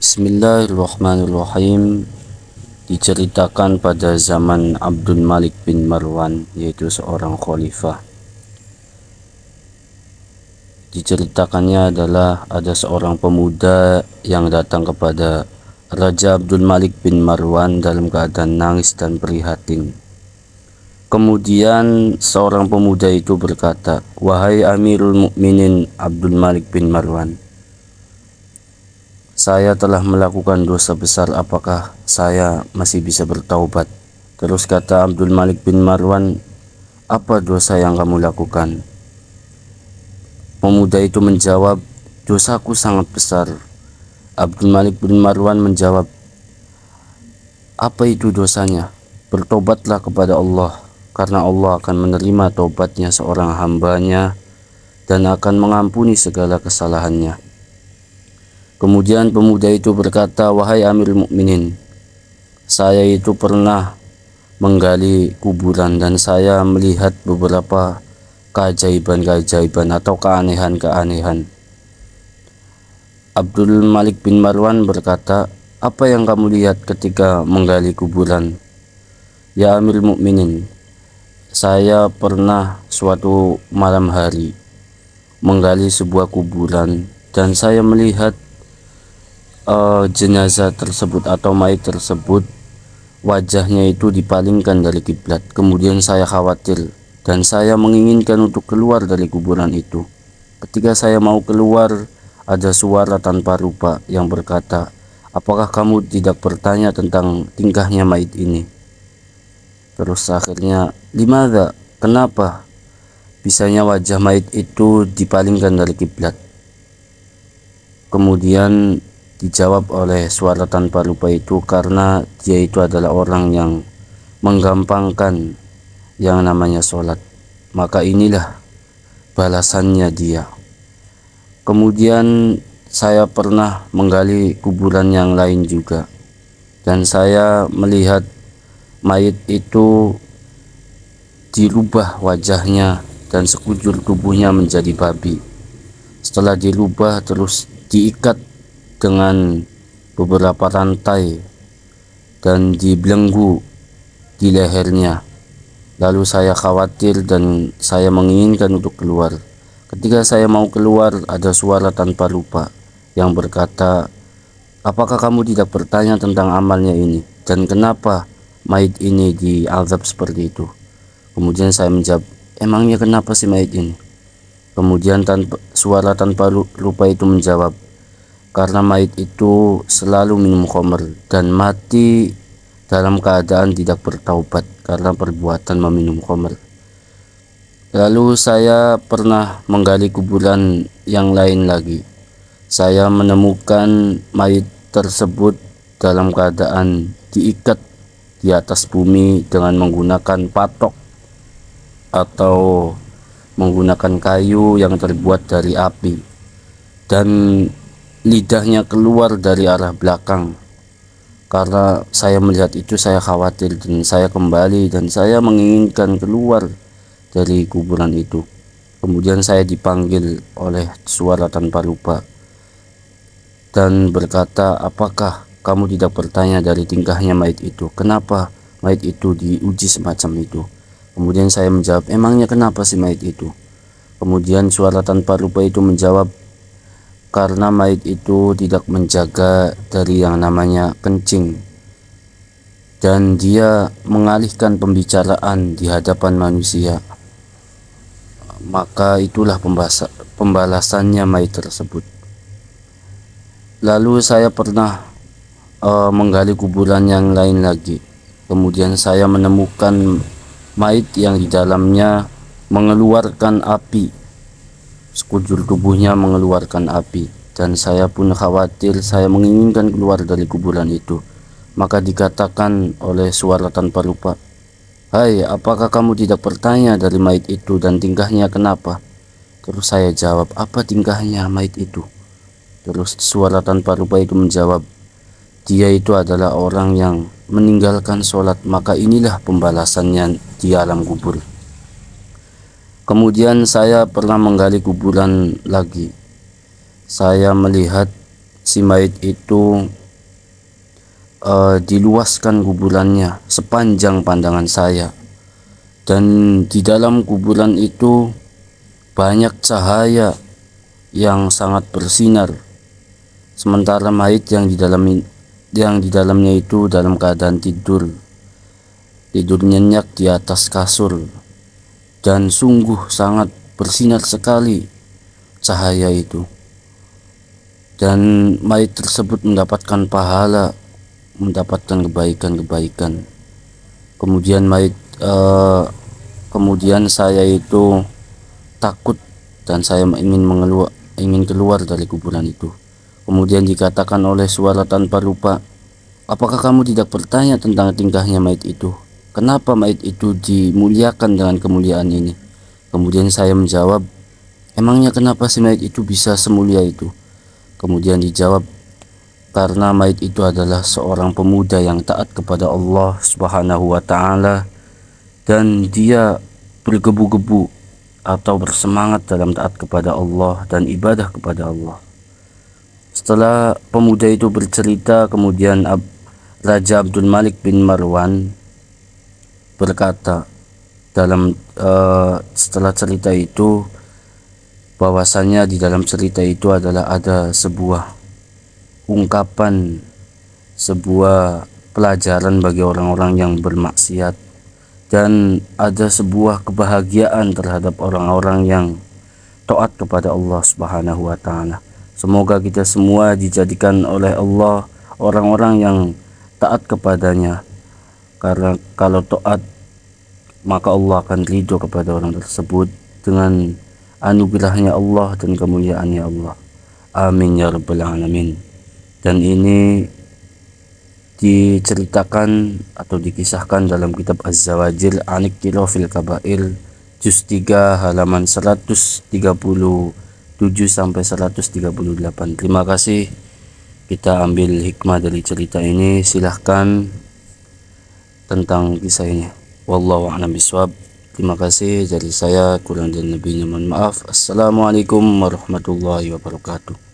Bismillahirrahmanirrahim. Diceritakan pada zaman Abdul Malik bin Marwan, yaitu seorang khalifah. Diceritakannya adalah ada seorang pemuda yang datang kepada Raja Abdul Malik bin Marwan dalam keadaan nangis dan prihatin. Kemudian seorang pemuda itu berkata, "Wahai Amirul Mukminin Abdul Malik bin Marwan, saya telah melakukan dosa besar, apakah saya masih bisa bertaubat?" Terus kata Abdul Malik bin Marwan, "Apa dosa yang kamu lakukan?" Pemuda itu menjawab, "Dosaku sangat besar." Abdul Malik bin Marwan menjawab, "Apa itu dosanya? Bertobatlah kepada Allah, karena Allah akan menerima taubatnya seorang hambanya dan akan mengampuni segala kesalahannya." Kemudian pemuda itu berkata, "Wahai Amirul Mukminin, saya itu pernah menggali kuburan dan saya melihat beberapa keajaiban-keajaiban atau keanehan-keanehan." Abdul Malik bin Marwan berkata, "Apa yang kamu lihat ketika menggali kuburan?" "Ya Amirul Mukminin, saya pernah suatu malam hari menggali sebuah kuburan dan saya melihat jenazah tersebut atau mayat tersebut, wajahnya itu dipalingkan dari kiblat. Kemudian saya khawatir dan saya menginginkan untuk keluar dari kuburan itu. Ketika saya mau keluar, ada suara tanpa rupa yang berkata, 'Apakah kamu tidak bertanya tentang tingkahnya mayat ini?' Terus akhirnya, 'Limadza? Kenapa bisanya wajah mayat itu dipalingkan dari kiblat?' Kemudian dijawab oleh suara tanpa rupa itu, karena dia itu adalah orang yang menggampangkan yang namanya sholat. Maka inilah balasannya dia. Kemudian saya pernah menggali kuburan yang lain juga dan saya melihat mayat itu dirubah wajahnya dan sekujur tubuhnya menjadi babi. Setelah dirubah terus diikat dengan beberapa rantai dan dibelenggu di lehernya. Lalu saya khawatir dan saya menginginkan untuk keluar. Ketika saya mau keluar, ada suara tanpa rupa yang berkata, 'Apakah kamu tidak bertanya tentang amalnya ini dan kenapa mayat ini diazab seperti itu?' Kemudian saya menjawab, 'Emangnya kenapa sih mayat ini?' Kemudian suara tanpa rupa itu menjawab, 'Karena mayat itu selalu minum khamr dan mati dalam keadaan tidak bertaubat karena perbuatan meminum khamr.' Lalu saya pernah menggali kuburan yang lain lagi. Saya menemukan mayat tersebut dalam keadaan diikat di atas bumi dengan menggunakan patok atau menggunakan kayu yang terbuat dari api, dan lidahnya keluar dari arah belakang. Karena saya melihat itu, saya khawatir dan saya kembali dan saya menginginkan keluar dari kuburan itu. Kemudian saya dipanggil oleh suara tanpa rupa dan berkata, 'Apakah kamu tidak bertanya dari tingkahnya mayat itu? Kenapa mayat itu diuji semacam itu?' Kemudian saya menjawab, 'Emangnya kenapa sih mayat itu?' Kemudian suara tanpa rupa itu menjawab, 'Karena mayat itu tidak menjaga dari yang namanya kencing dan dia mengalihkan pembicaraan di hadapan manusia. Maka itulah pembalasannya mayat tersebut.' Lalu saya pernah menggali kuburan yang lain lagi. Kemudian saya menemukan mayat yang di dalamnya mengeluarkan api, sekujur tubuhnya mengeluarkan api, dan saya pun khawatir, saya menginginkan keluar dari kuburan itu. Maka dikatakan oleh suara tanpa rupa, 'Hai, apakah kamu tidak bertanya dari mayat itu dan tingkahnya kenapa?' Terus saya jawab, 'Apa tingkahnya mayat itu?' Terus suara tanpa rupa itu menjawab, 'Dia itu adalah orang yang meninggalkan sholat, maka inilah pembalasannya di alam kubur.' Kemudian saya pernah menggali kuburan lagi. Saya melihat si mayit itu diluaskan kuburannya sepanjang pandangan saya, dan di dalam kuburan itu banyak cahaya yang sangat bersinar, sementara mayit yang di dalamnya itu dalam keadaan tidur nyenyak di atas kasur, dan sungguh sangat bersinar sekali cahaya itu, dan mayit tersebut mendapatkan pahala, mendapatkan kebaikan-kebaikan. Kemudian saya itu takut dan saya ingin keluar dari kuburan itu. Kemudian dikatakan oleh suara tanpa rupa, apakah kamu tidak bertanya tentang tingkahnya mayit itu? Kenapa mayit itu dimuliakan dengan kemuliaan ini? Kemudian saya menjawab, emangnya kenapa si mayit itu bisa semulia itu? Kemudian dijawab, karena mayit itu adalah seorang pemuda yang taat kepada Allah Subhanahu wa Ta'ala, dan dia bergebu-gebu atau bersemangat dalam taat kepada Allah dan ibadah kepada Allah. Setelah pemuda itu bercerita, kemudian Raja Abdul Malik bin Marwan berkata setelah cerita itu, bahwasanya di dalam cerita itu adalah ada sebuah ungkapan, sebuah pelajaran bagi orang-orang yang bermaksiat, dan ada sebuah kebahagiaan terhadap orang-orang yang taat kepada Allah Subhanahu wa Ta'ala. Semoga kita semua dijadikan oleh Allah orang-orang yang taat kepadanya, karena kalau taat maka Allah akan ridho kepada orang tersebut dengan anugerahnya Allah dan kemuliaannya Allah. Amin ya rabbal alamin. Dan ini diceritakan atau dikisahkan dalam kitab Az-Zawajir Anik Kilo fil Kabair juz 3 halaman 137 sampai 138. Terima kasih. Kita ambil hikmah dari cerita ini, silahkan tentang kisah ini. Wallahu a'lam bishawab. Terima kasih dari saya, kurang dan lebihnya mohon maaf. Assalamualaikum warahmatullahi wabarakatuh.